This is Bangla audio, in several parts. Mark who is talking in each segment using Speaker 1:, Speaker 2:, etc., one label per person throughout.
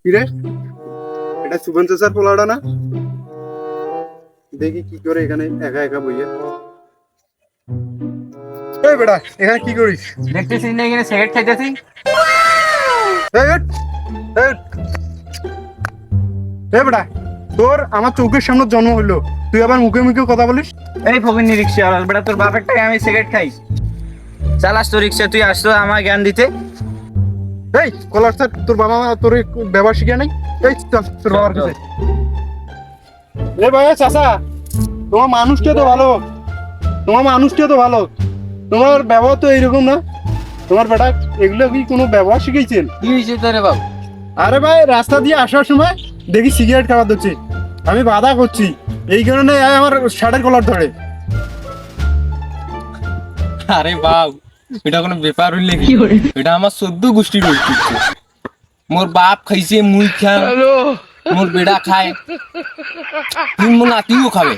Speaker 1: কিরে, এটা সুবন্ত স্যার পোলাটা না? দেখি কি করে এখানে একা একা বইয়ে। এই বেটা, এখানে কি করিস?
Speaker 2: দেখতেছিস না এখানে সিগারেট খাইতেছি?
Speaker 1: এই উঠ, এই উঠ। এই বেটা, তোর আমার চোখের সামনে জন্ম হইলো, তুই আবার মুখে মুখে কথা বলিস?
Speaker 2: এই ফকির রিক্সা বেটা, তোর বাপের টাকা আমি সিগারেট খাই। চালাস তো রিক্সা, তুই আসতো আমার জ্ঞান দিতে।
Speaker 1: এই কলার স্যার, তোর বাবা মা তোর ব্যবহার শিখে নাই? এই চল তোর বাবার কাছে। এ ভাই চাচা, তোমার মানুষটা তো ভালো, তোমার মানুষটা তো ভালো, তোমার ব্যবহার তো এইরকম না। তোমার বেটা এগুলো কি কোনো ব্যবহার শিখেছেন?
Speaker 2: কি হয়েছে তোরে বাবু?
Speaker 1: আরে ভাই, রাস্তা দিয়ে আসার সময় দেখি সিগারেট খাওয়া দিচ্ছে, আমি বাধা করছি, এই কারণে আমার শার্টের কলার ধরে।
Speaker 3: আরে বাপ, এটা কোনো ব্যাপার হইলে কি? এটা আমার 14 গোষ্ঠীর ঐতিহ্য। মোর বাপ খাইছে, মুই খাম, মোর বেড়া খায়, তুই মোর নাতিও খাবে।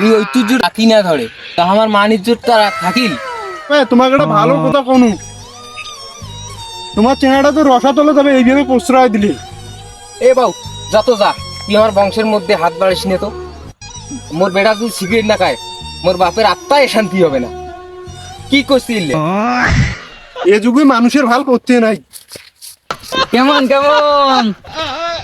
Speaker 3: এই ঐতিহ্য রাখি না ধরে তা আমার মান ইজ্জতটা থাকিল।
Speaker 1: তোমাকে একটা ভালো কথা কোনু, তোমার চেহারাটা তো রসাতলে যাবে, এইভাবে প্রশ্রয় দিলি।
Speaker 3: এ বাউ, যত যা, তুই আমার বংশের মধ্যে হাত বাড়িস নে তো। মোর বেড়া যদি সিগারেট না খায়, মোর বাপের আত্মায় শান্তি হবে না। কি করছিস?
Speaker 1: এ যুগে মানুষের ভাল করতে নাই।
Speaker 2: কেমন কেমন